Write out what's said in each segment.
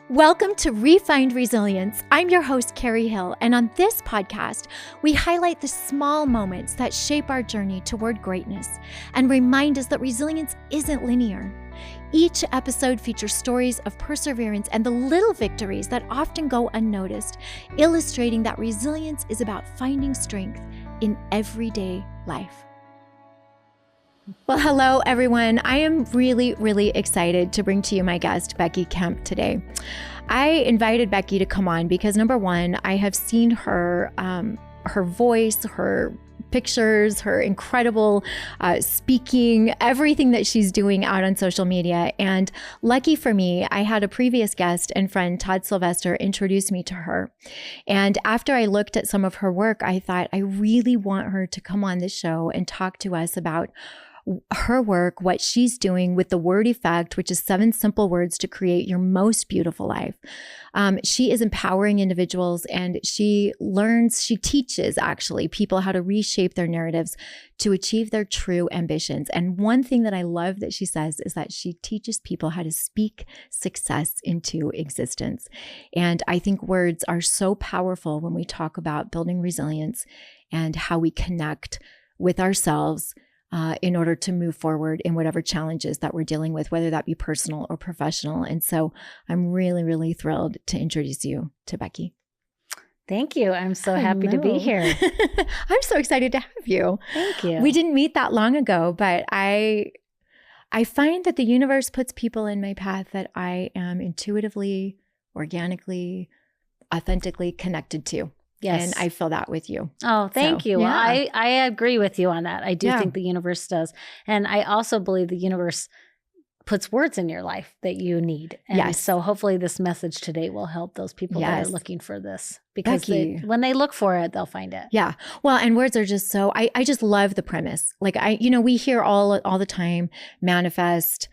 Welcome to Refined Resilience. I'm your host, Carrie Hill, and on this podcast, we highlight the small moments that shape our journey toward greatness and remind us that resilience isn't linear. Each episode features stories of perseverance and the little victories that often go unnoticed, illustrating that resilience is about finding strength in everyday life. Well, hello, everyone. I am really excited to bring to you my guest, Becky Kemp, today. I invited Becky to come on because, number one, I have seen her voice, her pictures, her incredible speaking, everything that she's doing out on social media. And lucky for me, I had a previous guest and friend, Todd Sylvester, introduce me to her. And after I looked at some of her work, I thought I really want her to come on the show and talk to us about her work, what she's doing with the Word Effect, which is 7 simple words to create your most beautiful life. She is empowering individuals, and she teaches actually people how to reshape their narratives to achieve their true ambitions. And one thing that I love that she says is that she teaches people how to speak success into existence. And I think words are so powerful when we talk about building resilience and how we connect with ourselves in order to move forward in whatever challenges that we're dealing with, whether that be personal or professional. And so I'm really thrilled to introduce you to Becky. Thank you. I'm so happy to be here. I'm so excited to have you. Thank you. We didn't meet that long ago, but I find that the universe puts people in my path that I am intuitively, organically, authentically connected to. Yes. And I feel that with you. Oh, thank you. Yeah. I agree with you on that. I do think the universe does. And I also believe the universe puts words in your life that you need. And so hopefully this message today will help those people that are looking for this. Because when they look for it, they'll find it. Yeah. Well, and words are just so, I just love the premise. Like we hear all the time, manifest,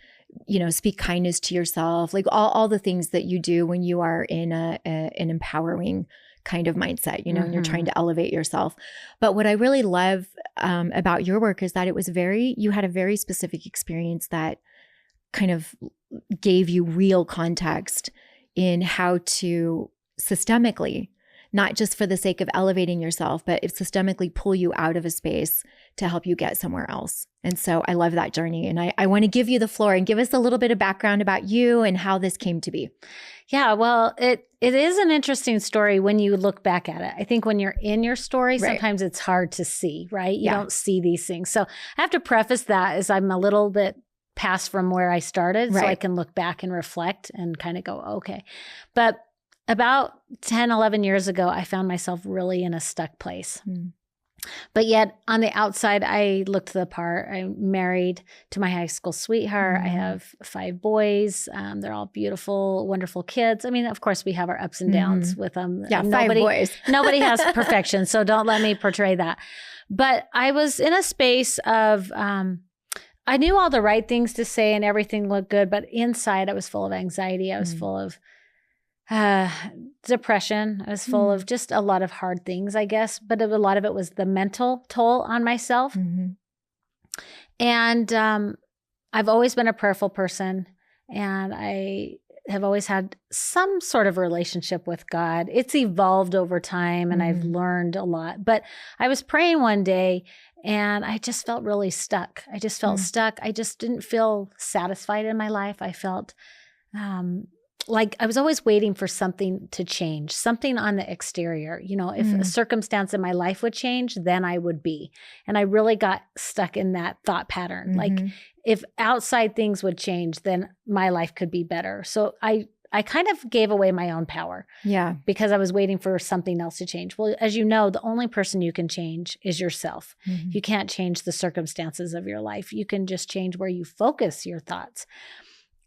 speak kindness to yourself, like all the things that you do when you are in an empowering kind of mindset, and you're trying to elevate yourself. But what I really love about your work is that you had a very specific experience that kind of gave you real context in how to systemically, not just for the sake of elevating yourself, but systemically pull you out of a space to help you get somewhere else. And so I love that journey. And I want to give you the floor and give us a little bit of background about you and how this came to be. Yeah, well, it is an interesting story when you look back at it. I think when you're in your story, sometimes it's hard to see, right? You don't see these things. So I have to preface that as I'm a little bit past from where I started, so I can look back and reflect and kind of go, okay. But about 10, 11 years ago, I found myself really in a stuck place. But yet on the outside, I looked the part. I'm married to my high school sweetheart. I have 5 boys. They're all beautiful, wonderful kids. I mean, of course, we have our ups and downs with them. Yeah, 5 boys. Nobody has perfection, so don't let me portray that. But I was in a space of, I knew all the right things to say and everything looked good, but inside I was full of anxiety. I was full of depression. I was full of just a lot of hard things, I guess, but a lot of it was the mental toll on myself. And I've always been a prayerful person, and I have always had some sort of relationship with God. It's evolved over time, and I've learned a lot. But I was praying one day, and I just felt really stuck. I just felt stuck. I just didn't feel satisfied in my life. I felt like I was always waiting for something to change, something on the exterior. If a circumstance in my life would change, then I would be. And I really got stuck in that thought pattern. Like if outside things would change, then my life could be better. So I kind of gave away my own power. Yeah. Because I was waiting for something else to change. Well, as you know, the only person you can change is yourself. You can't change the circumstances of your life. You can just change where you focus your thoughts.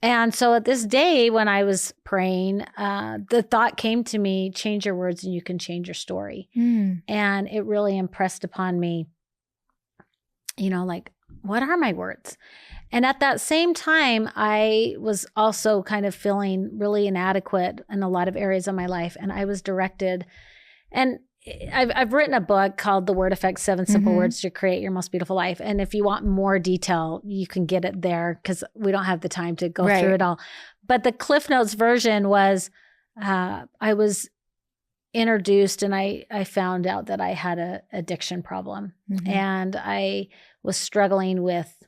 And so at this day, when I was praying, the thought came to me, change your words and you can change your story. And it really impressed upon me, like, what are my words? And at that same time, I was also kind of feeling really inadequate in a lot of areas of my life. And I was directed, and I've written a book called The Word Effect, 7 Simple Words to Create Your Most Beautiful Life. And if you want more detail, you can get it there because we don't have the time to go through it all. But the Cliff Notes version was, I was introduced and I found out that I had an addiction problem. And I was struggling with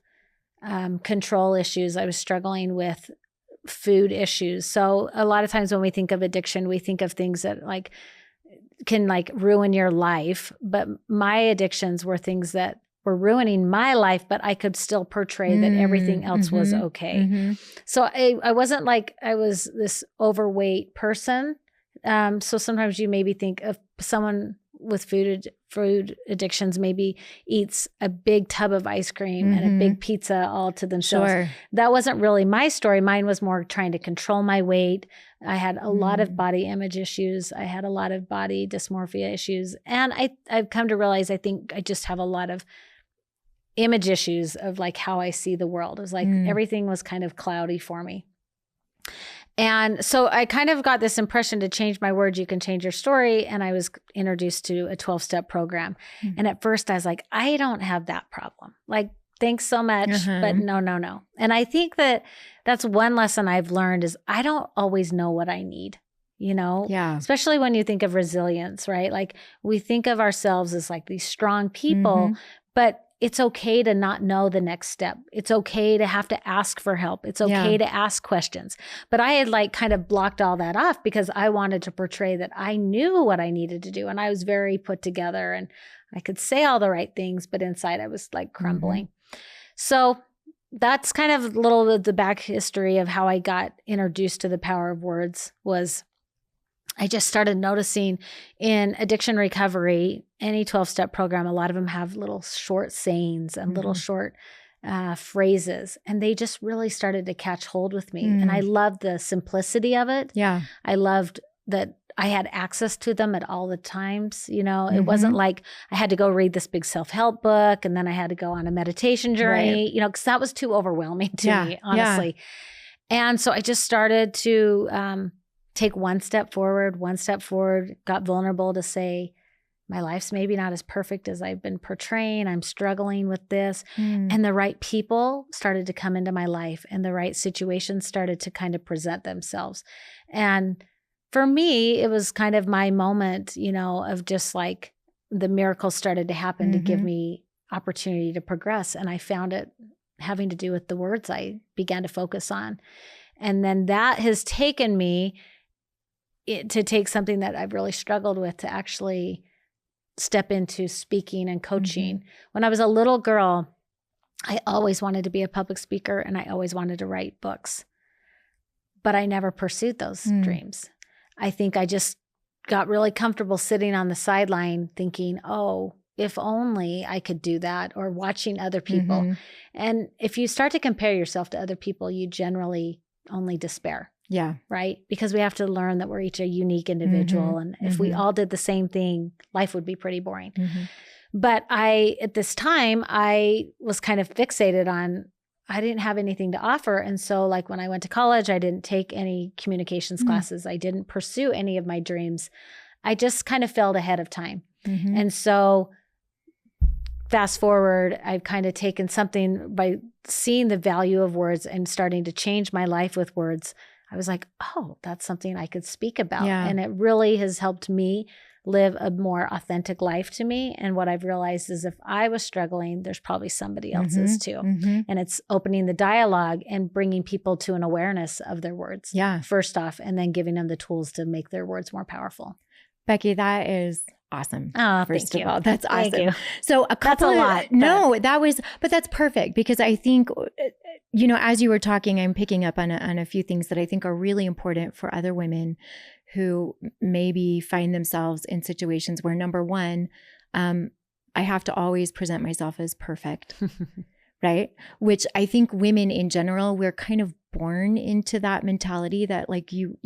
control issues. I was struggling with food issues. So a lot of times when we think of addiction, we think of things that like can like ruin your life. But my addictions were things that were ruining my life, but I could still portray that everything else was okay. So I wasn't like I was this overweight person. So sometimes you maybe think of someone with food addictions maybe eats a big tub of ice cream and a big pizza all to themselves. That wasn't really my story. Mine was more trying to control my weight. I had a lot of body image issues. I had a lot of body dysmorphia issues. And I've come to realize I think I just have a lot of image issues of like how I see the world. It was like everything was kind of cloudy for me. And so I kind of got this impression to change my words, you can change your story. And I was introduced to a 12-step program. And at first I was like, I don't have that problem. Like, thanks so much, but no. And I think that that's one lesson I've learned is I don't always know what I need, you know? Yeah. Especially when you think of resilience, right? Like we think of ourselves as like these strong people, but it's okay to not know the next step. It's okay to have to ask for help. It's okay to ask questions. But I had like kind of blocked all that off because I wanted to portray that I knew what I needed to do. And I was very put together and I could say all the right things, but inside I was like crumbling. So that's kind of a little of the back history of how I got introduced to the power of words was I just started noticing in addiction recovery, any 12-step program, a lot of them have little short sayings and little short phrases. And they just really started to catch hold with me. And I loved the simplicity of it. Yeah. I loved that I had access to them at all the times. You know, it wasn't like I had to go read this big self-help book and then I had to go on a meditation journey, you know, because that was too overwhelming to me, honestly. And so I just started to take one step forward, got vulnerable to say, my life's maybe not as perfect as I've been portraying. I'm struggling with this. And the right people started to come into my life and the right situations started to kind of present themselves. And for me, it was kind of my moment, you know, of just like the miracles started to happen to give me opportunity to progress. And I found it having to do with the words I began to focus on. And then that has taken me to take something that I've really struggled with to actually step into speaking and coaching. When I was a little girl, I always wanted to be a public speaker and I always wanted to write books, but I never pursued those dreams. I think I just got really comfortable sitting on the sideline thinking, oh, if only I could do that, or watching other people. And if you start to compare yourself to other people, you generally only despair. Yeah. Right? Because we have to learn that we're each a unique individual. And if we all did the same thing, life would be pretty boring. But at this time, I was kind of fixated on, I didn't have anything to offer. And so like when I went to college, I didn't take any communications classes. I didn't pursue any of my dreams. I just kind of failed ahead of time. And so fast forward, I've kind of taken something by seeing the value of words and starting to change my life with words. I was like, oh, that's something I could speak about. And it really has helped me live a more authentic life to me. And what I've realized is if I was struggling, there's probably somebody else's too. And it's opening the dialogue and bringing people to an awareness of their words. First off, and then giving them the tools to make their words more powerful. Becky, that is awesome. Oh, first thank of you. all, that's awesome. Thank you. So that's a lot. No, but that's perfect because I think, you know, as you were talking, I'm picking up on a few things that I think are really important for other women who maybe find themselves in situations where, number one, I have to always present myself as perfect, right? Which I think women in general, we're kind of born into that mentality that like you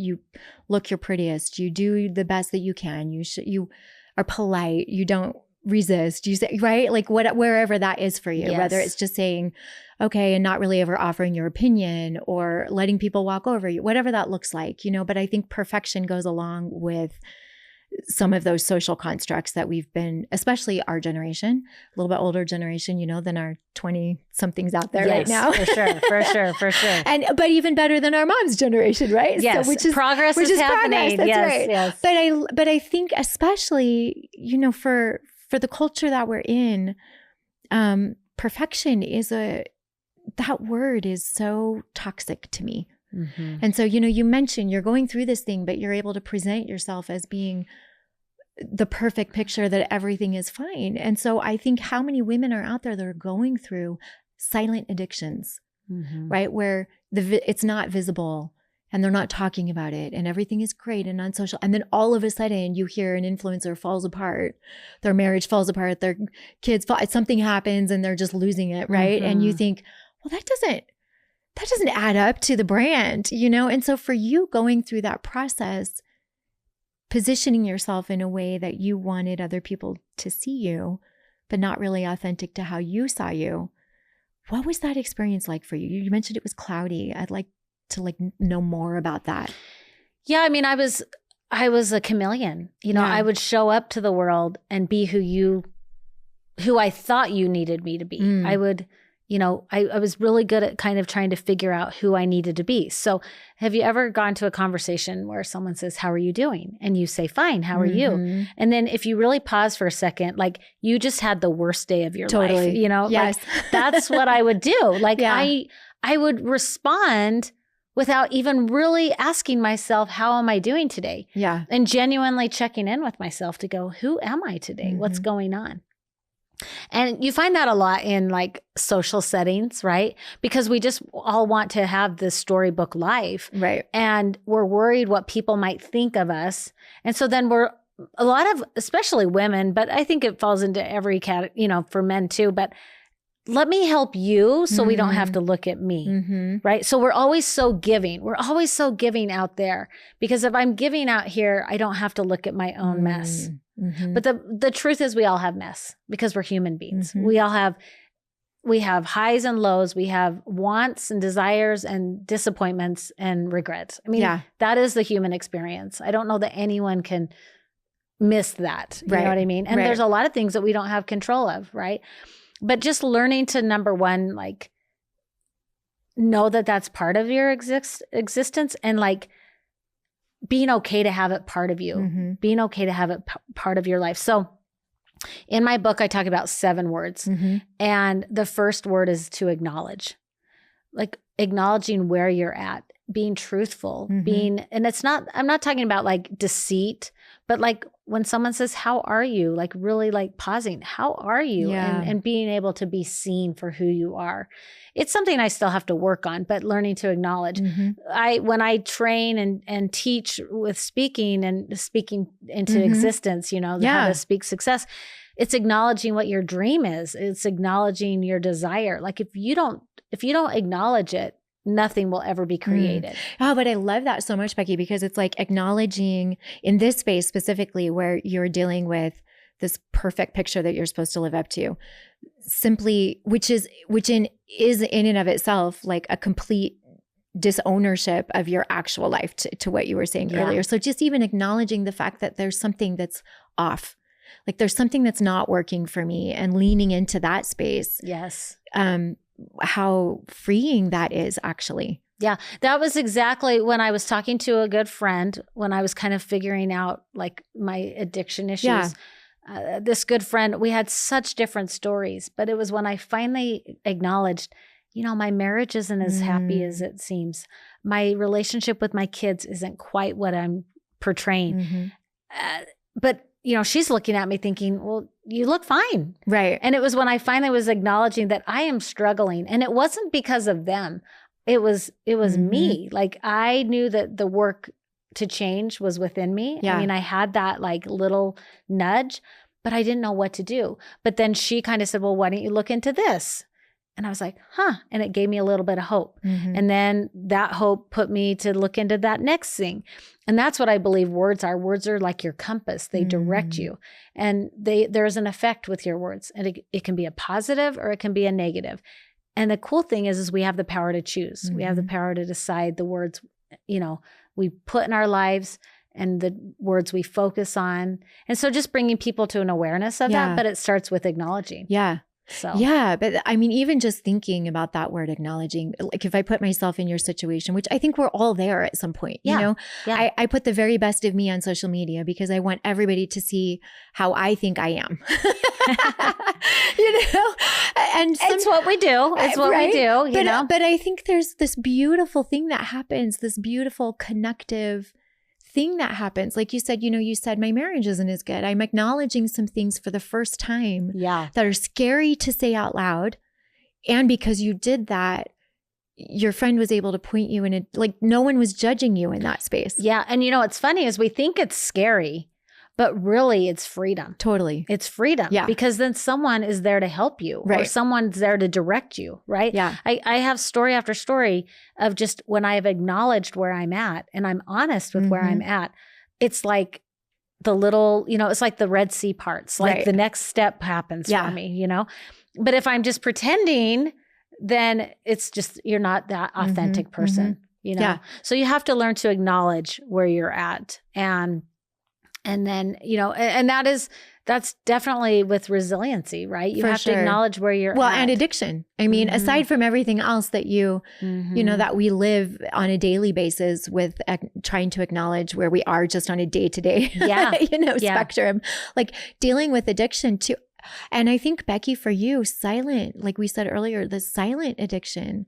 look your prettiest, you do the best that you can, you are polite, you don't resist, you say, right? Like wherever that is for you, whether it's just saying, okay, and not really ever offering your opinion or letting people walk over you, whatever that looks like, you know, but I think perfection goes along with some of those social constructs that we've been, especially our generation, a little bit older generation, than our 20 somethings out there right now. For sure. But even better than our mom's generation, right? Yes. So, which is progress is happening. That's yes, right. Yes. But I think especially, for the culture that we're in, perfection that word is so toxic to me. Mm-hmm. And so, you mentioned you're going through this thing, but you're able to present yourself as being the perfect picture that everything is fine. And so I think how many women are out there that are going through silent addictions, right? Where it's not visible and they're not talking about it and everything is great and on social. And then all of a sudden you hear an influencer falls apart, their marriage falls apart, their kids something happens and they're just losing it, right? And you think, well, that doesn't add up to the brand, And so for you going through that process, positioning yourself in a way that you wanted other people to see you, but not really authentic to how you saw you. What was that experience like for you? You mentioned it was cloudy. I'd like to know more about that. Yeah. I mean, I was a chameleon, I would show up to the world and be who I thought you needed me to be. I would, I was really good at kind of trying to figure out who I needed to be. So have you ever gone to a conversation where someone says, how are you doing? And you say, fine, how are you? And then if you really pause for a second, you just had the worst day of your life, Yes. That's what I would do. I would respond without even really asking myself, how am I doing today? Yeah. And genuinely checking in with myself to go, who am I today? What's going on? And you find that a lot in social settings, right? Because we just all want to have this storybook life. Right. And we're worried what people might think of us. And so then a lot of, especially women, but I think it falls into every category, for men too, but let me help you so we don't have to look at me, right? So we're always so giving. We're always so giving out there because if I'm giving out here, I don't have to look at my own mess. But the truth is we all have mess because we're human beings. We have highs and lows. We have wants and desires and disappointments and regrets. I mean, that is the human experience. I don't know that anyone can miss that. You know what I mean? And there's a lot of things that we don't have control of, right? But just learning to, number one, know that that's part of your existence and being okay to have it part of you, being okay to have it part of your life. So in my book, I talk about 7 words. And the first word is to acknowledge, acknowledging where you're at, being truthful, and I'm not talking about deceit, but when someone says, how are you? Really pausing, how are you? And being able to be seen for who you are. It's something I still have to work on, but learning to acknowledge. When I train and teach with speaking and speaking into existence, how to speak success, it's acknowledging what your dream is. It's acknowledging your desire. If you don't acknowledge it, nothing will ever be created. Oh, but I love that so much, Becky, because it's acknowledging in this space specifically where you're dealing with this perfect picture that you're supposed to live up to, simply, which is in and of itself a complete disownership of your actual life to what you were saying earlier. So just even acknowledging the fact that there's something that's off, there's something that's not working for me, and leaning into that space. Yes. How freeing that is actually. Yeah, that was exactly when I was talking to a good friend when I was kind of figuring out my addiction issues. Yeah. This good friend, we had such different stories, but it was when I finally acknowledged, my marriage isn't as happy as it seems. My relationship with my kids isn't quite what I'm portraying. But she's looking at me thinking, well, you look fine. Right. And it was when I finally was acknowledging that I am struggling, and it wasn't because of them. It was me. I knew that the work to change was within me. Yeah. I mean, I had that little nudge, but I didn't know what to do. But then she kind of said, well, why don't you look into this? And I was like, huh. And it gave me a little bit of hope. And then that hope put me to look into that next thing. And that's what I believe words are. Words are like your compass. They direct you. And there's an effect with your words. And it can be a positive or it can be a negative. And the cool thing is we have the power to choose. We have the power to decide the words, we put in our lives. and the words we focus on. And so just bringing people to an awareness of that, but it starts with acknowledging. Yeah. So yeah, but I mean, even just thinking about that word, acknowledging, like if I put myself in your situation, which I think we're all there at some point, you know, I put the very best of me on social media because I want everybody to see how I think I am, you know, and it's what we do. It's what we do, you know, but I think there's this beautiful thing that happens, this beautiful connective thing that happens. Like you said, you said my marriage isn't as good. I'm acknowledging some things for the first time that are scary to say out loud. And because you did that, your friend was able to point you in a, like no one was judging you in that space. Yeah. And what's funny is we think it's scary, but really it's freedom. Totally. It's freedom. Yeah. Because then someone is there to help you or someone's there to direct you. Right. Yeah. I have story after story of just when I've acknowledged where I'm at and I'm honest with where I'm at. It's like the little, it's like the Red Sea parts, like the next step happens for me, but if I'm just pretending, then it's just, you're not that authentic person, So you have to learn to acknowledge where you're at. And then, and that's definitely with resiliency, right? You have to acknowledge where you're at. Well, and addiction. I mean, aside from everything else that that we live on a daily basis with trying to acknowledge where we are just on a day-to-day, spectrum, like dealing with addiction too. And I think, Becky, for you, silent, like we said earlier, the silent addiction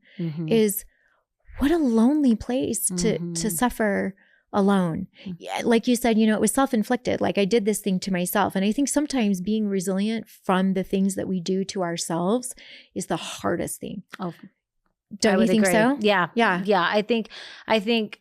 is what a lonely place to suffer alone. Yeah, like you said, it was self-inflicted. Like I did this thing to myself. And I think sometimes being resilient from the things that we do to ourselves is the hardest thing. Oh, don't you think so? Yeah. Yeah. Yeah. I think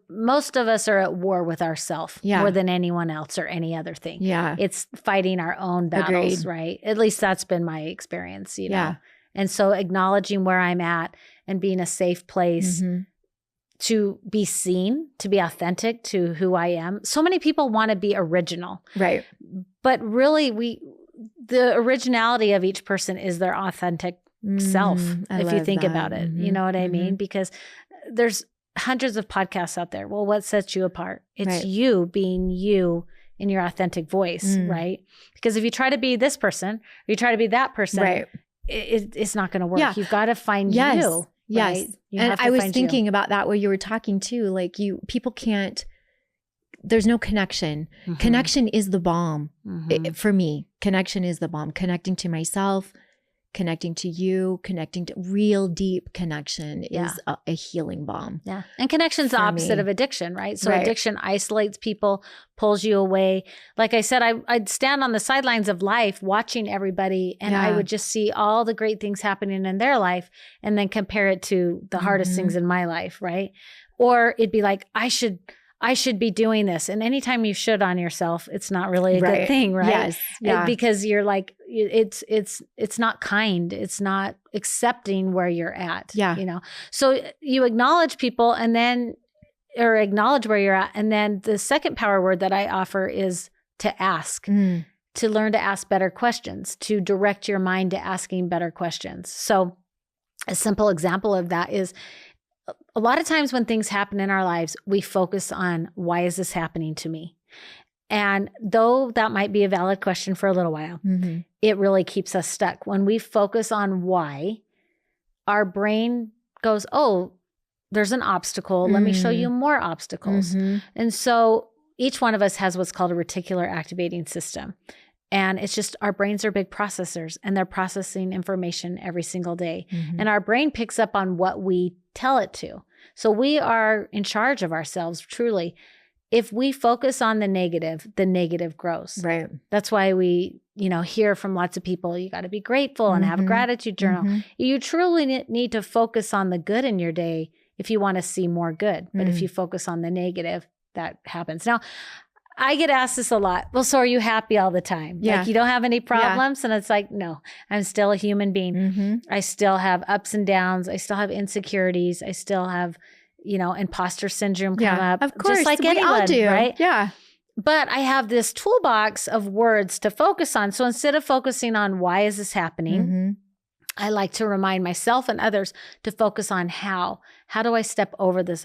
most of us are at war with ourselves more than anyone else or any other thing. Yeah. It's fighting our own battles, right? At least that's been my experience, know? And so acknowledging where I'm at and being a safe place to be seen, to be authentic to who I am. So many people want to be original. Right. But really the originality of each person is their authentic self, if you think about it. You know what I mean? Because there's hundreds of podcasts out there. Well, what sets you apart? It's you being you in your authentic voice, right? Because if you try to be this person, or you try to be that person, it's not going to work. Yeah. You've got to find you. Yes. Right? And I was thinking about that while you were talking too. Like people can't, there's no connection. Connection is the bomb. For me, connection is the bomb. Connecting to myself, connecting to you, connecting to real deep connection is a healing bomb. Yeah. And connection's the opposite of addiction, right? So addiction isolates people, pulls you away. Like I said, I'd stand on the sidelines of life watching everybody and I would just see all the great things happening in their life and then compare it to the hardest things in my life, right? Or it'd be like, I should be doing this. And anytime you should on yourself, it's not really a good thing, right? Yes. Yeah. Because you're like, it's not kind. It's not accepting where you're at. Yeah. So you acknowledge people or acknowledge where you're at. And then the second power word that I offer is to ask, to learn to ask better questions, to direct your mind to asking better questions. So a simple example of that is, a lot of times when things happen in our lives, we focus on why is this happening to me? And though that might be a valid question for a little while, it really keeps us stuck. When we focus on why, our brain goes, oh, there's an obstacle. Let me show you more obstacles. And so each one of us has what's called a reticular activating system. And it's just our brains are big processors and they're processing information every single day. And our brain picks up on what we tell it to. So we are in charge of ourselves, truly. If we focus on the negative grows. Right. That's why we, hear from lots of people, you got to be grateful and have a gratitude journal. You truly need to focus on the good in your day if you want to see more good. But if you focus on the negative, that happens. Now, I get asked this a lot. Well, so are you happy all the time? Yeah. Like you don't have any problems? Yeah. And it's like, no, I'm still a human being. I still have ups and downs. I still have insecurities. I still have, imposter syndrome come up. Of course. Just like anyone, all do. Right? Yeah. But I have this toolbox of words to focus on. So instead of focusing on why is this happening, I like to remind myself and others to focus on how. How do I step over this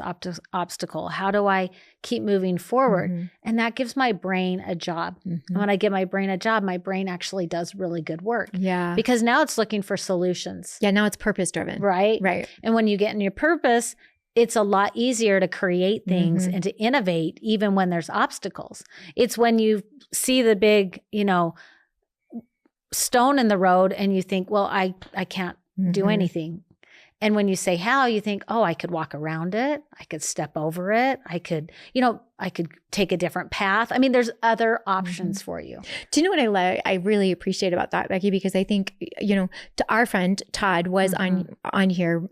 obstacle? How do I keep moving forward? Mm-hmm. And that gives my brain a job. Mm-hmm. And when I give my brain a job, my brain actually does really good work. Yeah. Because now it's looking for solutions. Yeah, now it's purpose driven. Right? Right. And when you get in your purpose, it's a lot easier to create things Mm-hmm. and to innovate even when there's obstacles. It's when you see the big, stone in the road and you think, well, I can't do Mm-hmm. anything. And when you say how, you think, oh, I could walk around it. I could step over it. I could take a different path. I mean, there's other options for you. Do you know what I really appreciate about that, Becky? Because I think, our friend Todd was on here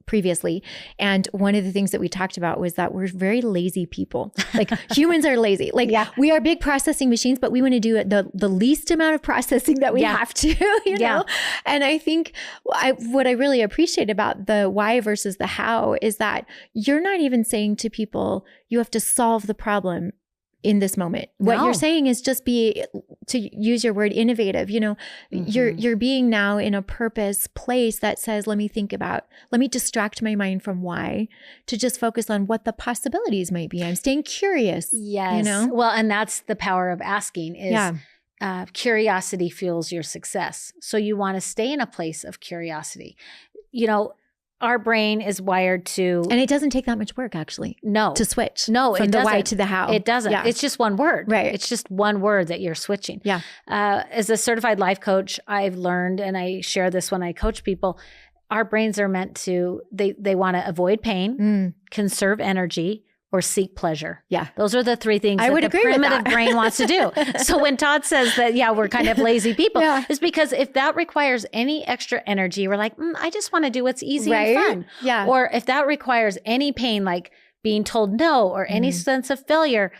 previously. And one of the things that we talked about was that we're very lazy people. Like humans are lazy. Like we are big processing machines, but we want to do the least amount of processing that we have to, you know? And I think what I really appreciate about the why versus the how is that you're not even saying to people, you have to solve the problem in this moment. What you're saying is just be, to use your word, innovative. You're being now in a purpose place that says, let me distract my mind from why to just focus on what the possibilities might be. I'm staying curious. Yes. Well, and that's the power of asking is curiosity fuels your success. So you want to stay in a place of curiosity. Our brain is wired to... And it doesn't take that much work, actually. No. To switch. No, from the why to the how. It doesn't. Yeah. It's just one word. Right. It's just one word that you're switching. Yeah. As a certified life coach, I've learned, and I share this when I coach people, our brains are meant to, they want to avoid pain, conserve energy, or seek pleasure. Yeah. Those are the three things that the primitive brain wants to do. So when Todd says that, we're kind of lazy people, it's because if that requires any extra energy, we're like, I just want to do what's easy and fun. Yeah. Or if that requires any pain, like being told no or any sense of failure,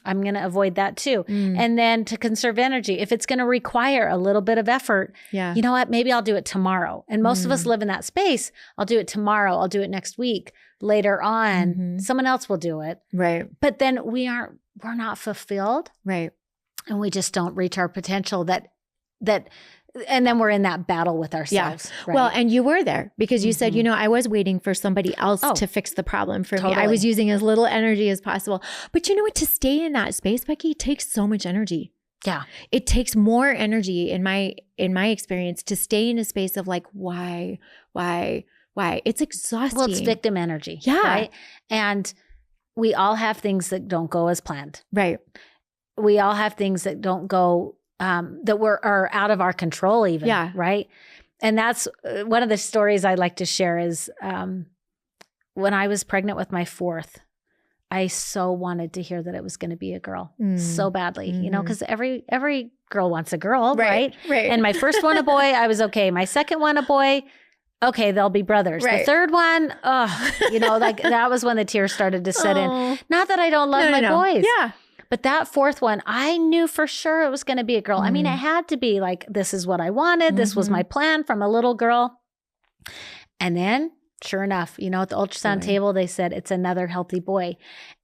I'm going to avoid that too. And then to conserve energy, if it's going to require a little bit of effort, you know what, maybe I'll do it tomorrow. And most of us live in that space. I'll do it tomorrow. I'll do it next week. Later on, someone else will do it. Right. But then we're not fulfilled. Right. And we just don't reach our potential and then we're in that battle with ourselves. Yeah. Right? Well, and you were there because you said, I was waiting for somebody else to fix the problem for me. I was using as little energy as possible. But you know what? To stay in that space, Becky, takes so much energy. Yeah. It takes more energy in my experience to stay in a space of like, why? It's exhausting. Well, it's victim energy. Yeah. Right. And we all have things that don't go as planned. Right. We all have things that don't go, that are out of our control even. Yeah. Right. And that's one of the stories I like to share is when I was pregnant with my fourth, I so wanted to hear that it was going to be a girl so badly, because every girl wants a girl, right? Right. And my first one, a boy, I was okay. My second one, a boy, okay, they'll be brothers. Right. The third one, like that was when the tears started to set in. Not that I don't love my boys. Yeah. But that fourth one, I knew for sure it was going to be a girl. I mean, it had to be like, this is what I wanted. This was my plan from a little girl. And then sure enough, at the ultrasound table, they said it's another healthy boy.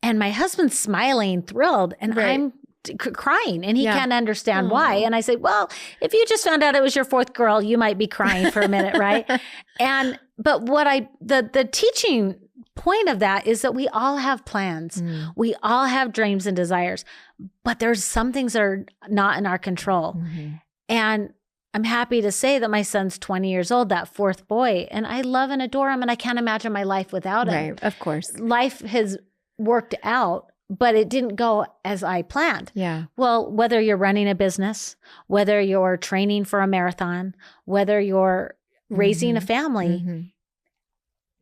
And my husband's smiling, thrilled, and I'm crying, and he can't understand why. And I say, well, if you just found out it was your fourth girl, you might be crying for a minute, right? But what the teaching point of that is that we all have plans. We all have dreams and desires, but there's some things that are not in our control. And I'm happy to say that my son's 20 years old, that fourth boy, and I love and adore him, and I can't imagine my life without him. Right, of course. Life has worked out, but it didn't go as I planned. Yeah. Well, whether you're running a business, whether you're training for a marathon, whether you're raising a family,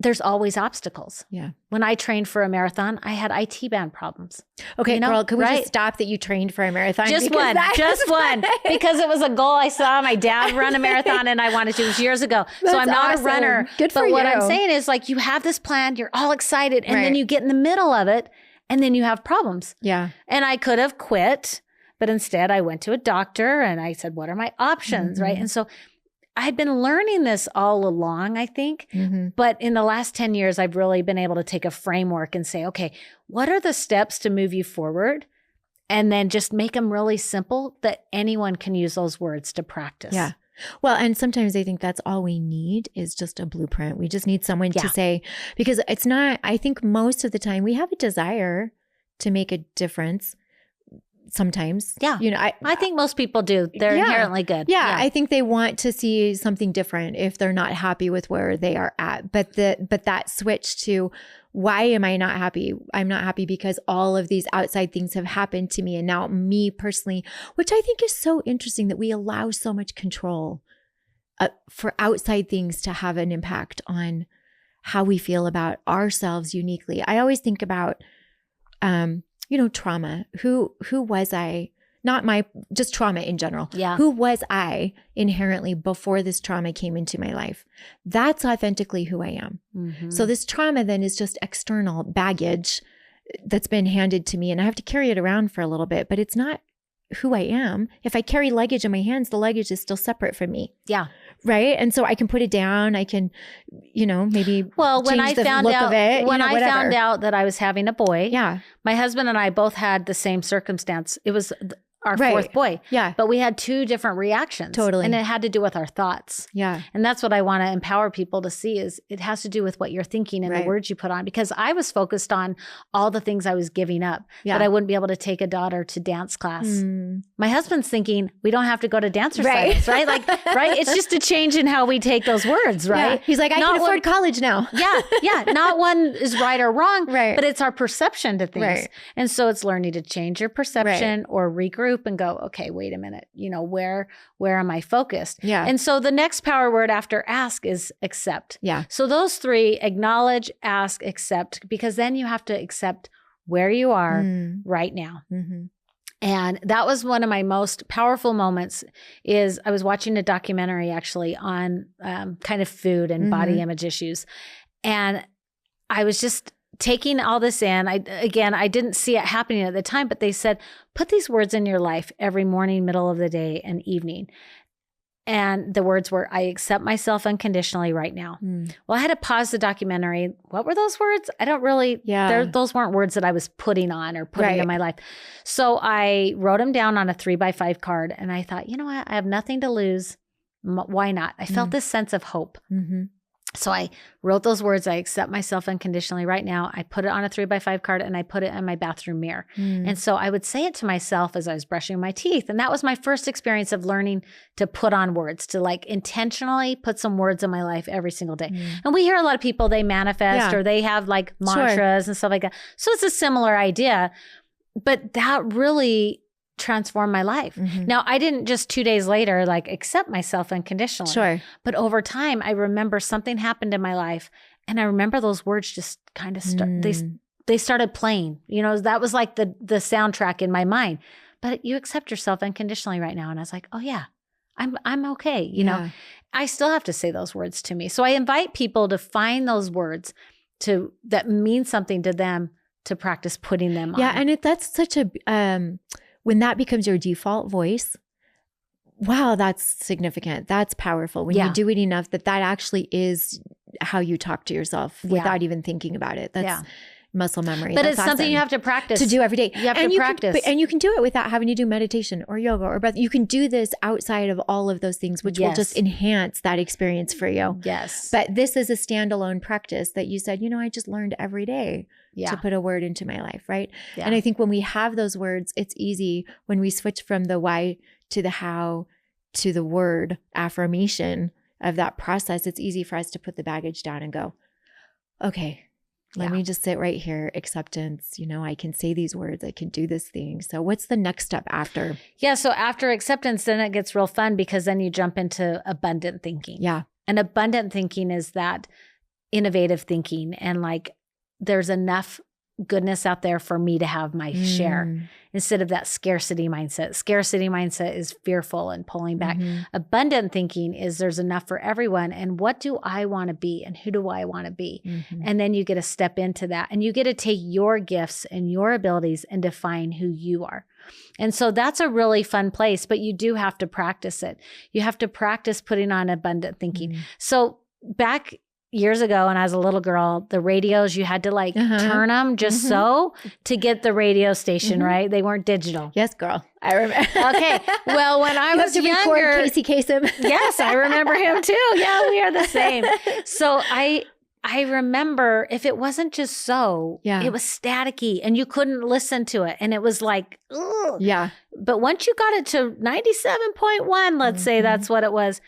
there's always obstacles. Yeah. When I trained for a marathon, I had IT band problems. Okay, girl, can we just stop that you trained for a marathon? Just one, because it was a goal I saw my dad run a marathon and I wanted to. It was years ago. So I'm not awesome. A runner. Good for you. But what I'm saying is like you have this plan, you're all excited, and then you get in the middle of it and then you have problems. Yeah. And I could have quit, but instead I went to a doctor and I said, what are my options, right? And so I'd been learning this all along, I think, but in the last 10 years, I've really been able to take a framework and say, okay, what are the steps to move you forward? And then just make them really simple that anyone can use those words to practice. Yeah. Well, and sometimes I think that's all we need is just a blueprint. We just need someone to say, because it's not, I think most of the time we have a desire to make a difference. Sometimes. Yeah. I think most people do. They're inherently good. Yeah. I think they want to see something different if they're not happy with where they are at. But that switch to, why am I not happy? I'm not happy because all of these outside things have happened to me. And now me personally, which I think is so interesting that we allow so much control for outside things to have an impact on how we feel about ourselves uniquely. I always think about, trauma. Who was I? Just trauma in general. Yeah. Who was I inherently before this trauma came into my life? That's authentically who I am. Mm-hmm. So this trauma then is just external baggage that's been handed to me, and I have to carry it around for a little bit, but it's not who I am. If I carry luggage in my hands, the luggage is still separate from me. Yeah. Right. And so I can put it down. I can, maybe when I found out that I was having a boy, my husband and I both had the same circumstance. It was our fourth boy. Yeah. But we had two different reactions. Totally. And it had to do with our thoughts. Yeah. And that's what I want to empower people to see is it has to do with what you're thinking and the words you put on. Because I was focused on all the things I was giving up. That I wouldn't be able to take a daughter to dance class. My husband's thinking we don't have to go to dance recitals, right? Right? It's just a change in how we take those words, right? Yeah. He's like, I can afford college now. Yeah. Not one is right or wrong, but it's our perception to things. Right. And so it's learning to change your perception or regroup and go, okay, wait a minute, where am I focused? Yeah. And so the next power word after ask is accept. Yeah. So those three, acknowledge, ask, accept, because then you have to accept where you are right now. Mm-hmm. And that was one of my most powerful moments is I was watching a documentary actually on kind of food and body image issues. And I was just taking all this in. I didn't see it happening at the time, but they said, put these words in your life every morning, middle of the day, and evening. And the words were, I accept myself unconditionally right now. Well, I had to pause the documentary. What were those words? I don't really, those weren't words that I was putting on or putting in my life. So I wrote them down on a 3x5 card. And I thought, you know what? I have nothing to lose. Why not? I felt this sense of hope. Mm-hmm. So I wrote those words, I accept myself unconditionally right now. I put it on a 3x5 card and I put it in my bathroom mirror. And so I would say it to myself as I was brushing my teeth. And that was my first experience of learning to put on words, to intentionally put some words in my life every single day. And we hear a lot of people, they manifest or they have mantras and stuff like that. So it's a similar idea, but that really transformed my life. Now, I didn't just 2 days later, accept myself unconditionally. Sure. But over time, I remember something happened in my life. And I remember those words just kind of they started playing. That was like the soundtrack in my mind. But you accept yourself unconditionally right now. And I was like, oh yeah, I'm okay. I still have to say those words to me. So I invite people to find those words that mean something to them to practice putting them on. Yeah. And that's such a, when that becomes your default voice, wow, that's significant. That's powerful. When you do it enough, that actually is how you talk to yourself without even thinking about it. That's muscle memory. But it's something you have to practice. To do every day. You have to practice. And you can do it without having to do meditation or yoga or breath. You can do this outside of all of those things, which will just enhance that experience for you. Yes. But this is a standalone practice that you said, I just learned every day to put a word into my life, right? Yeah. And I think when we have those words, it's easy when we switch from the why to the how to the word affirmation of that process. It's easy for us to put the baggage down and go, okay, let me just sit right here. Acceptance, I can say these words. I can do this thing. So what's the next step after? Yeah. So after acceptance, then it gets real fun because then you jump into abundant thinking. Yeah. And abundant thinking is that innovative thinking and there's enough goodness out there for me to have my share instead of that scarcity mindset. Scarcity mindset is fearful and pulling back. Abundant thinking is there's enough for everyone. And what do I want to be? And who do I want to be? And then you get to step into that and you get to take your gifts and your abilities and define who you are. And so that's a really fun place, but you do have to practice it. You have to practice putting on abundant thinking. So back years ago when I was a little girl, the radios, you had to like turn them just so to get the radio station, right? They weren't digital. Yes, girl. I remember. Okay. Well, when I was younger, record Casey Kasem. Yes, I remember him too. Yeah, we are the same. So I remember if it wasn't just so, it was staticky and you couldn't listen to it. And it was like, ugh. Yeah. But once you got it to 97.1, let's say that's what it was,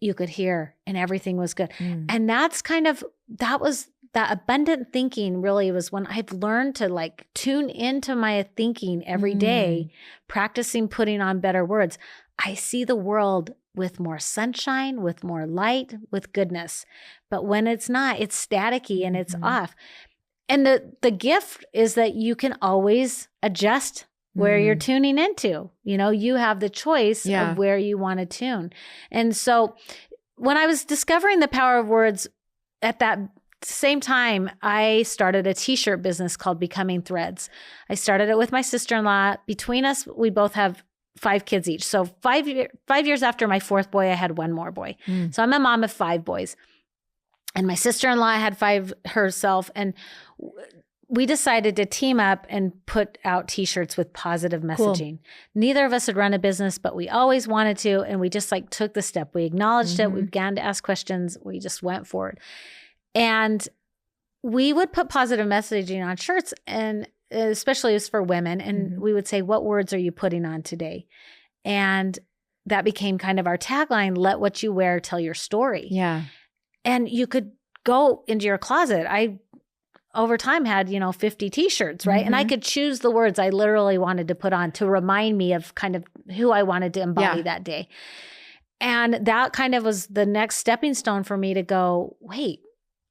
you could hear and everything was good. And that's that abundant thinking really was when I've learned to like tune into my thinking every day, practicing putting on better words. I see the world with more sunshine, with more light, with goodness. But when it's not, it's staticky and it's off. And the gift is that you can always adjust where you're tuning into. You know, you have the choice of where you want to tune. And so when I was discovering the power of words at that same time, I started a t-shirt business called Becoming Threads. I started it with my sister-in-law. Between us, we both have 5 kids each. So 5 years after my 4th boy, I had 1 more boy. So I'm a mom of 5 boys. And my sister-in-law had 5 herself. And we decided to team up and put out t-shirts with positive messaging. Cool. Neither of us had run a business, but we always wanted to. And we just like took the step. We acknowledged it. We began to ask questions. We just went for it. And we would put positive messaging on shirts, and especially as for women. And we would say, what words are you putting on today? And that became kind of our tagline, let what you wear tell your story. Yeah. And you could go into your closet. I, over time, had, 50 t-shirts, right? And I could choose the words I literally wanted to put on to remind me of kind of who I wanted to embody that day. And that kind of was the next stepping stone for me to go, wait,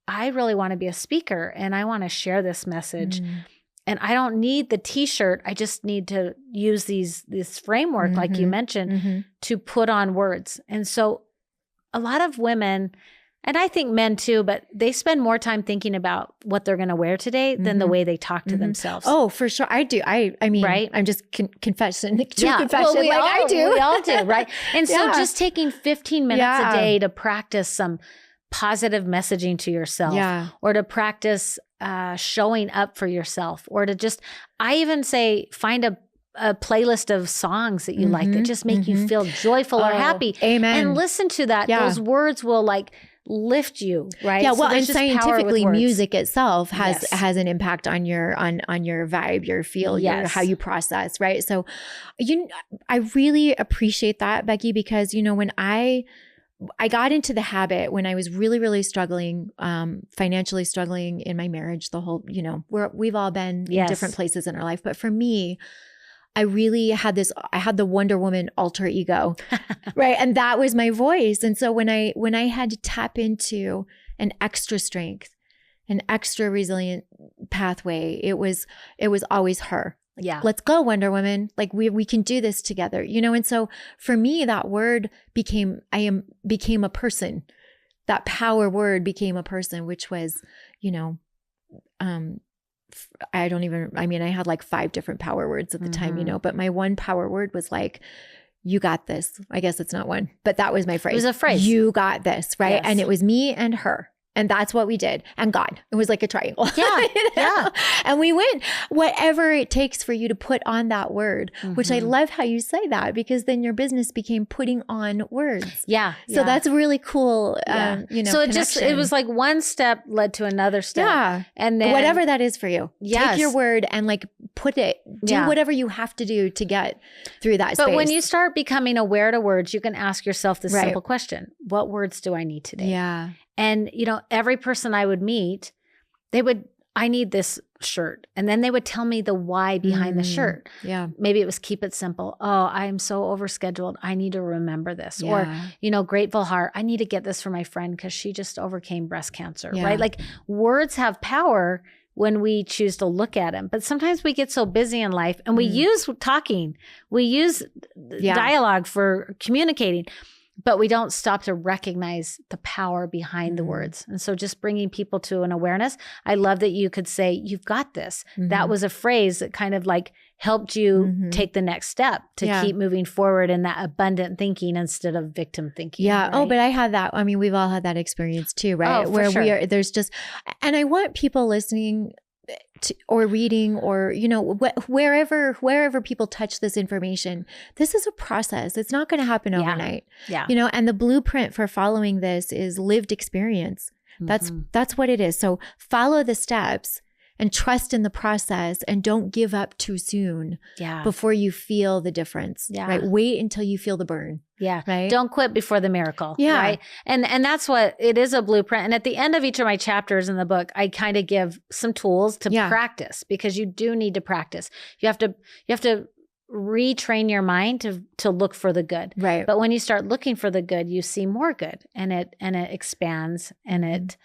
I really want to be a speaker and I want to share this message. And I don't need the t-shirt. I just need to use this framework, like you mentioned, to put on words. And so a lot of women, and I think men too, but they spend more time thinking about what they're going to wear today than the way they talk to themselves. Oh, for sure. I do. I mean, right? I'm just confession. Confession. Well, I do. We all do, right? And so just taking 15 minutes a day to practice some positive messaging to yourself, or to practice showing up for yourself, or to just, I even say, find a playlist of songs that you like that just make you feel joyful or happy. Amen. And listen to that. Those words will like lift you, right? Yeah. Well, and scientifically, music itself has an impact on your vibe, your feel, your how you process, right? So, I really appreciate that, Becky, because when I got into the habit when I was really, really struggling, financially struggling in my marriage, the whole, we've all been in different places in our life. But for me, I really had the Wonder Woman alter ego, right? And that was my voice. And so when I had to tap into an extra strength, an extra resilient pathway, it was always her. Yeah. Let's go, Wonder Woman. Like we can do this together, And so for me, that word became a person. That power word became a person, which was, I had like 5 different power words at the time, but my one power word was like, you got this. I guess it's not one, but that was my phrase. It was a phrase. You got this, right? Yes. And it was me and her. And that's what we did. And God, it was like a triangle. Yeah. Yeah. And we went, whatever it takes for you to put on that word, which I love how you say that, because then your business became putting on words. Yeah. So that's really cool. So it was like one step led to another step. Yeah. And then whatever that is for you, take your word and like put it, do whatever you have to do to get through that space. But when you start becoming aware to words, you can ask yourself this simple question: what words do I need today? Yeah. And, every person I would meet, I need this shirt. And then they would tell me the why behind the shirt. Yeah. Maybe it was keep it simple. Oh, I'm so overscheduled. I need to remember this. Yeah. Or, grateful heart. I need to get this for my friend because she just overcame breast cancer, right? Like words have power when we choose to look at them. But sometimes we get so busy in life and we use talking. We use dialogue for communicating. but we don't stop to recognize the power behind the words. And so just bringing people to an awareness. I love that you could say, you've got this. That was a phrase that kind of like helped you take the next step to keep moving forward in that abundant thinking instead of victim thinking. Yeah. Right? Oh, but I had that. I mean, we've all had that experience too, right? Oh, Where for sure. there's just, and I want people listening or reading or, you know, wherever people touch this information, this is a process. It's not going to happen overnight. Yeah. You know, and the blueprint for following this is lived experience. That's what it is. So follow the steps and trust in the process and don't give up too soon before you feel the difference, right? Wait until you feel the burn. Yeah. Right. Don't quit before the miracle. Yeah. Right. And that's what it is, a blueprint. And at the end of each of my chapters in the book, I kind of give some tools to practice, because you do need to practice. You have to retrain your mind to look for the good. Right. But when you start looking for the good, you see more good, and it expands, and it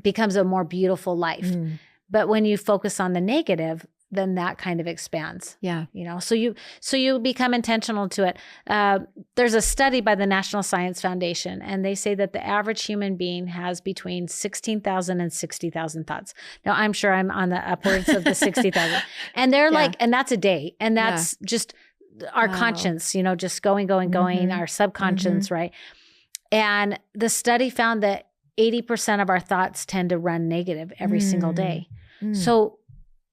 becomes a more beautiful life. But when you focus on the negative, then that kind of expands. Yeah. You know, so you become intentional to it. There's a study by the National Science Foundation, and they say that the average human being has between 16,000 and 60,000 thoughts. Now, I'm sure I'm on the upwards of the 60,000. And they're like, and that's a day. And that's just our conscience, you know, just going, our subconscious, right? And the study found that 80% of our thoughts tend to run negative every single day. So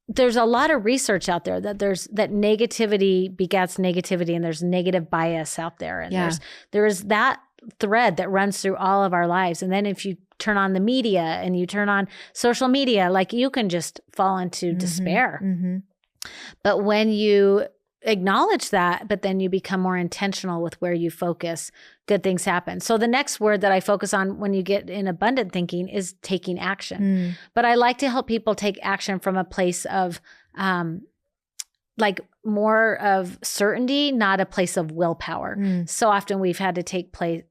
there's a lot of research out there that that negativity begets negativity, and there's negative bias out there. And there is that thread that runs through all of our lives. And then if you turn on the media and you turn on social media, like, you can just fall into despair. But when you acknowledge that, but then you become more intentional with where you focus, good things happen. So the next word that I focus on when you get in abundant thinking is taking action. But I like to help people take action from a place of like more of certainty, not a place of willpower. So often we've had to take place,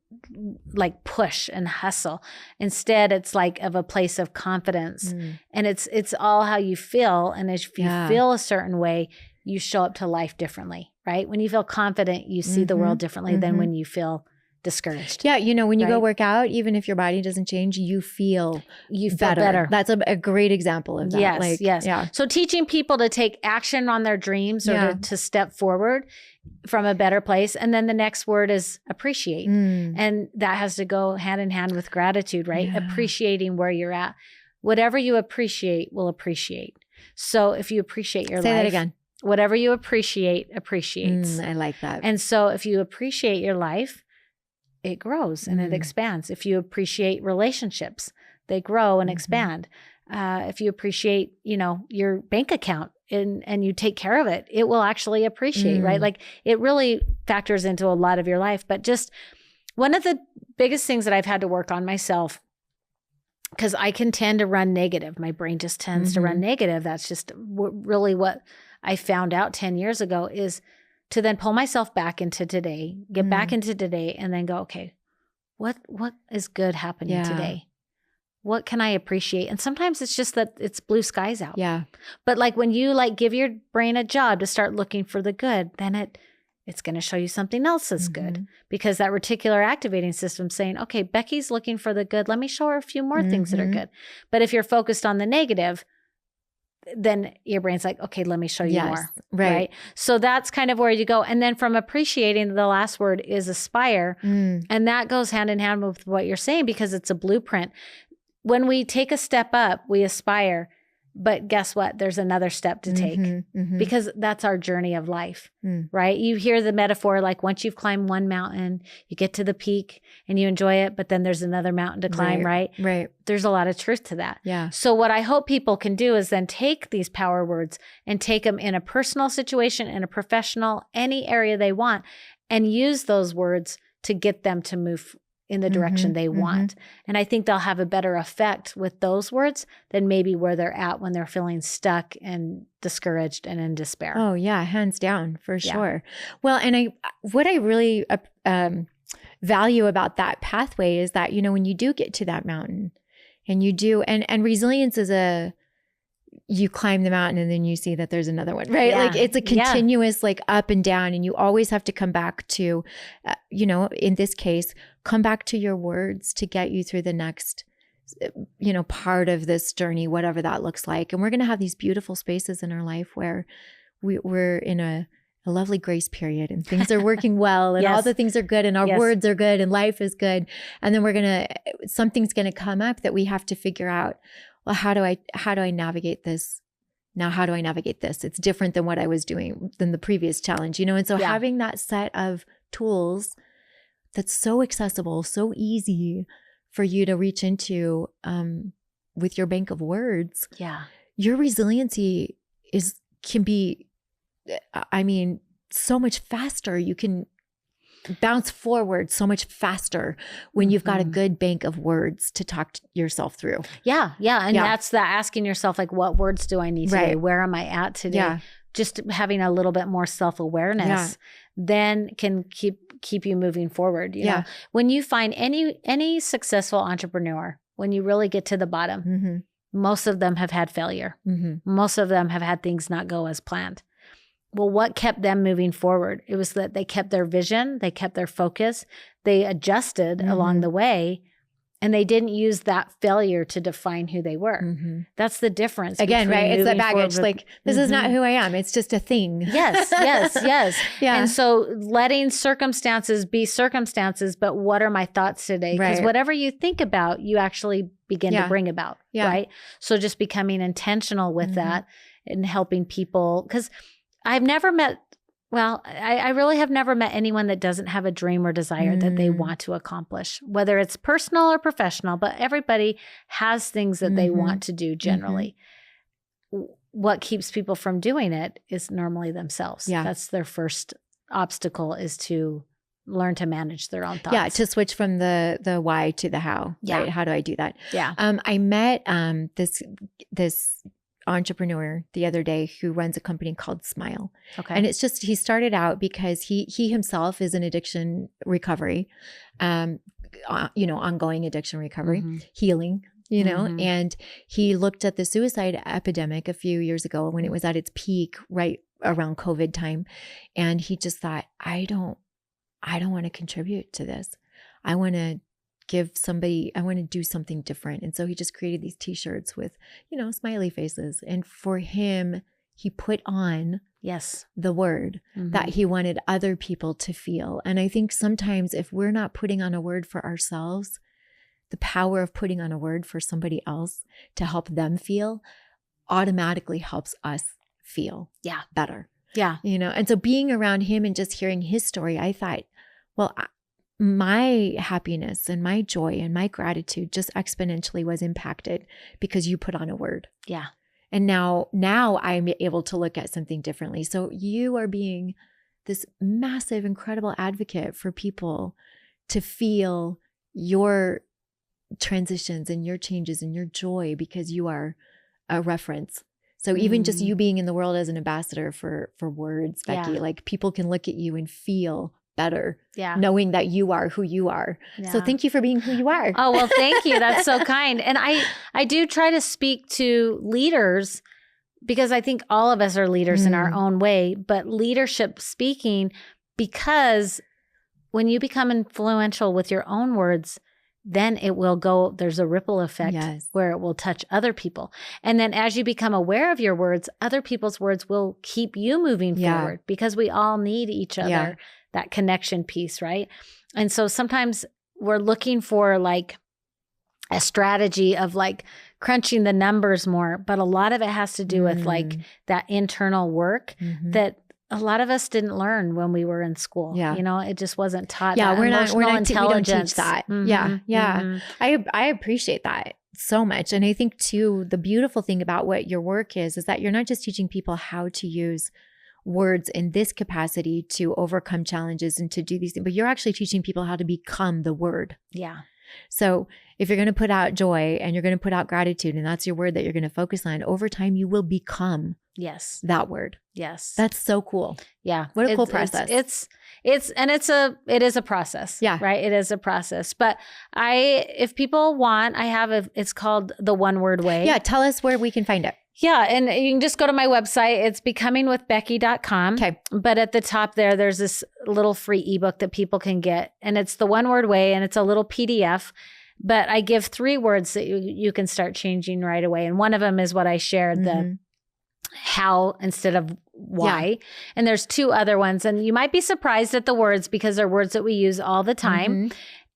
like push and hustle. Instead, it's like of a place of confidence. And it's all how you feel. And if you feel a certain way, you show up to life differently, right? When you feel confident, you see the world differently than when you feel discouraged. Yeah. You know, when you go work out, even if your body doesn't change, you feel better. That's a great example of that. Yes. Yeah. So teaching people to take action on their dreams or to step forward from a better place. And then the next word is appreciate. And that has to go hand in hand with gratitude, right? Appreciating where you're at. Whatever you appreciate will appreciate. So if you appreciate your life. Say that again. Whatever you appreciate, appreciates. I like that. And so if you appreciate your life, it grows and it expands. If you appreciate relationships, they grow and expand. If you appreciate, you know, your bank account and you take care of it, it will actually appreciate, right? Like, it really factors into a lot of your life. But just one of the biggest things that I've had to work on myself, because I can tend to run negative. My brain just tends to run negative. That's just really what I found out 10 years ago, is to then pull myself back into today, get back into today, and then go, okay, what is good happening today? What can I appreciate? And sometimes it's just that it's blue skies out. Yeah. But like when you like give your brain a job to start looking for the good, then it's going to show you something else that's good, because that reticular activating system saying, okay, Becky's looking for the good. Let me show her a few more things that are good. But if you're focused on the negative, then your brain's like, okay, let me show you more. Right. So that's kind of where you go. And then from appreciating, the last word is aspire. And that goes hand in hand with what you're saying, because it's a blueprint. When we take a step up, we aspire. But guess what? There's another step to take, because that's our journey of life, right? You hear the metaphor, like once you've climbed one mountain, you get to the peak and you enjoy it, but then there's another mountain to climb, right? There's a lot of truth to that. Yeah. So what I hope people can do is then take these power words and take them in a personal situation, in a professional, any area they want, and use those words to get them to move in the direction they want. And I think they'll have a better effect with those words than maybe where they're at when they're feeling stuck and discouraged and in despair. Oh yeah, hands down, for sure. Well, and what I really value about that pathway is that, you know, when you do get to that mountain and you do, and resilience is you climb the mountain and then you see that there's another one, right? Yeah. Like it's a continuous like up and down, and you always have to come back to, in this case, come back to your words to get you through the next, part of this journey, whatever that looks like. And we're going to have these beautiful spaces in our life where we're in a lovely grace period and things are working well and all the things are good and our words are good and life is good. And then something's going to come up that we have to figure out, well, how do I navigate this? Now, how do I navigate this? It's different than what I was doing than the previous challenge, And so having that set of tools that's so accessible, so easy for you to reach into with your bank of words. Yeah. Your resiliency can be, so much faster. You can bounce forward so much faster when you've got a good bank of words to talk yourself through. Yeah. Yeah. And that's the asking yourself, like, what words do I need today? Where am I at today? Yeah. Just having a little bit more self-awareness then can keep you moving forward. You know, when you find any successful entrepreneur, when you really get to the bottom, most of them have had failure. Most of them have had things not go as planned. Well, what kept them moving forward? It was that they kept their vision, they kept their focus, they adjusted along the way, and they didn't use that failure to define who they were. That's the difference. Again, right? It's that baggage. Like, this is not who I am. It's just a thing. Yes. Yeah. And so letting circumstances be circumstances, but what are my thoughts today? Because whatever you think about, you actually begin to bring about, right? So just becoming intentional with that and helping people, because I've never met, I really have never met anyone that doesn't have a dream or desire that they want to accomplish, whether it's personal or professional, but everybody has things that they want to do generally. What keeps people from doing it is normally themselves. Yeah. That's their first obstacle, is to learn to manage their own thoughts. Yeah, to switch from the why to the how. Yeah. Right? How do I do that? Yeah. I met this entrepreneur the other day who runs a company called Smile. Okay. And it's just, he started out because he himself is in addiction recovery, ongoing addiction recovery, healing, and he looked at the suicide epidemic a few years ago when it was at its peak right around COVID time. And he just thought, I don't want to contribute to this. I want to do something different. And so he just created these t-shirts with, smiley faces. And for him, he put on the word that he wanted other people to feel. And I think sometimes if we're not putting on a word for ourselves, the power of putting on a word for somebody else to help them feel automatically helps us feel better. Yeah. And so being around him and just hearing his story, I thought, well, my happiness and my joy and my gratitude just exponentially was impacted because you put on a word. Yeah. And now I'm able to look at something differently. So you are being this massive, incredible advocate for people to feel your transitions and your changes and your joy because you are a reference. So even just you being in the world as an ambassador for words, Becky, like people can look at you and feel better knowing that you are who you are. Yeah. So thank you for being who you are. Oh, well, thank you. That's so kind. And I do try to speak to leaders because I think all of us are leaders in our own way, but leadership speaking, because when you become influential with your own words, then it will go, there's a ripple effect where it will touch other people. And then as you become aware of your words, other people's words will keep you moving forward because we all need each other, that connection piece, right? And so sometimes we're looking for like a strategy of like crunching the numbers more, but a lot of it has to do with like that internal work that a lot of us didn't learn when we were in school. Yeah. It just wasn't taught. Yeah. We don't teach that. Yeah. I appreciate that so much. And I think too, the beautiful thing about what your work is that you're not just teaching people how to use words in this capacity to overcome challenges and to do these things, but you're actually teaching people how to become the word. Yeah. So if you're going to put out joy and you're going to put out gratitude, and that's your word that you're going to focus on, over time, you will become that word. Yes. That's so cool. Yeah. What a cool process. It is a process. Yeah. Right. It is a process. But if people want, it's called The One Word Way. Yeah. Tell us where we can find it. Yeah. And you can just go to my website. It's becomingwithbecky.com. Okay. But at the top there's this little free ebook that people can get. And it's the One Word Way, and it's a little PDF. But I give 3 words that you can start changing right away. And one of them is what I shared, the how instead of why. Yeah. And there's 2 other ones. And you might be surprised at the words because they're words that we use all the time.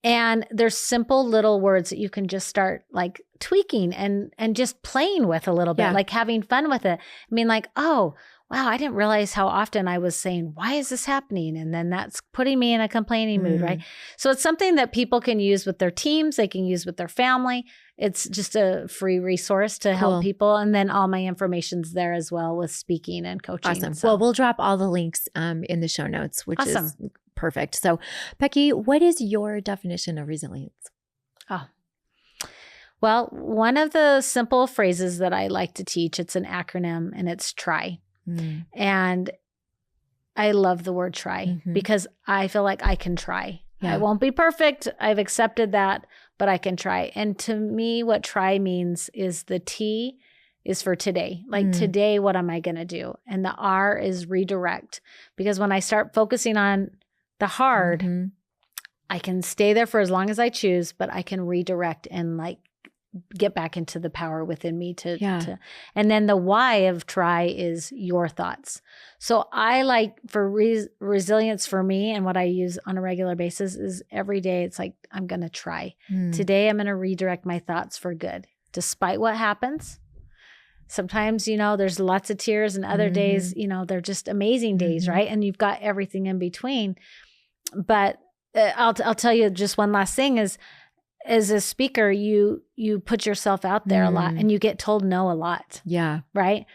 And there's simple little words that you can just start like tweaking and just playing with a little bit, like having fun with it. I mean, like, oh, wow, I didn't realize how often I was saying, why is this happening? And then that's putting me in a complaining mood, right? So it's something that people can use with their teams. They can use with their family. It's just a free resource to help people. And then all my information's there as well with speaking and coaching. Awesome. So. Well, we'll drop all the links in the show notes, which is perfect. So Becky, what is your definition of resilience? Oh, well, one of the simple phrases that I like to teach, it's an acronym, and it's TRY. And I love the word try because I feel like I can try. I won't be perfect. I've accepted that, but I can try. And to me, what try means is the T is for today. Like today, what am I going to do? And the R is redirect, because when I start focusing on the hard, I can stay there for as long as I choose, but I can redirect and like get back into the power within me to and then the why of try is your thoughts. So I like for resilience for me, and what I use on a regular basis is every day it's like, I'm going to try. Today I'm going to redirect my thoughts for good, despite what happens. Sometimes, there's lots of tears, and other days, they're just amazing days, right? And you've got everything in between. But I'll tell you just one last thing is, as a speaker, you put yourself out there a lot, and you get told no a lot. Yeah. Right.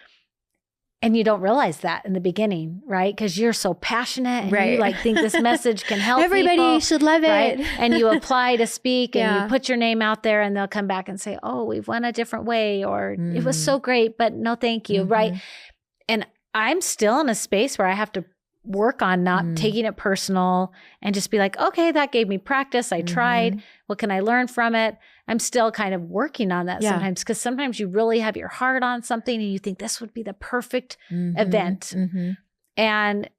And you don't realize that in the beginning, right? Because you're so passionate and you like think this message can help everybody people, should love it. Right? And you apply to speak and you put your name out there, and they'll come back and say, oh, we've went a different way, or it was so great, but no, thank you. Right. And I'm still in a space where I have to work on not taking it personal and just be like, okay, that gave me practice. I tried. What can I learn from it? I'm still kind of working on that sometimes, because sometimes you really have your heart on something and you think this would be the perfect event. And,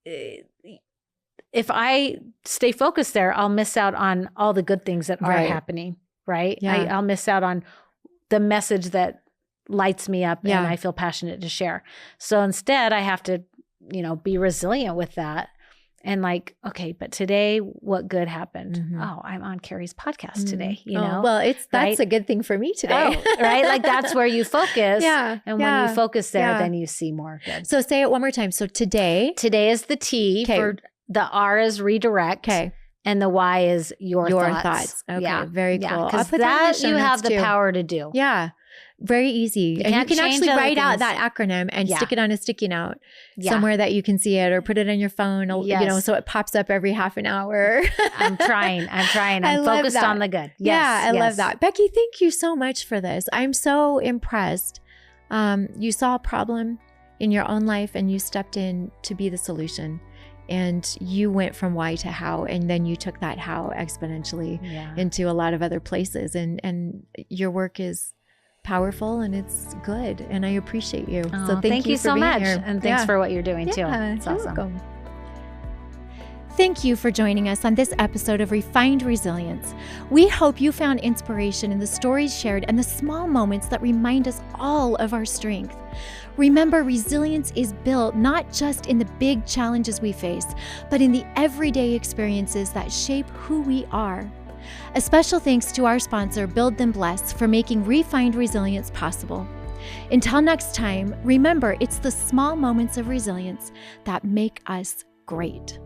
if I stay focused there, I'll miss out on all the good things that are happening, right? I'll miss out on the message that lights me up and I feel passionate to share. So instead, I have to be resilient with that. And like, okay, but today, what good happened? Oh, I'm on Carrie's podcast today, Well, that's a good thing for me today. Right? Like that's where you focus. And when you focus there, then you see more good. So say it one more time. So today is the T, for the R is redirect. Okay. And the Y is your thoughts. Okay. Yeah. Very cool. Because that you have the power to do. Yeah. Very easy. And you can actually write out that acronym and stick it on a sticky note somewhere that you can see it, or put it on your phone, so it pops up every half an hour. I'm trying. I'm focused on the good. Yes, I love that. Becky, thank you so much for this. I'm so impressed. You saw a problem in your own life and you stepped in to be the solution. And you went from why to how, and then you took that how exponentially into a lot of other places. And your work is powerful and it's good, and I appreciate you. So thank you so much here. And thanks for what you're doing too. It's awesome. Welcome. Thank you for joining us on this episode of Refined Resilience. We hope you found inspiration in the stories shared and the small moments that remind us all of our strength. Remember, resilience is built not just in the big challenges we face, but in the everyday experiences that shape who we are. A special thanks to our sponsor, Build Then Bless, for making Refined Resilience possible. Until next time, remember, it's the small moments of resilience that make us great.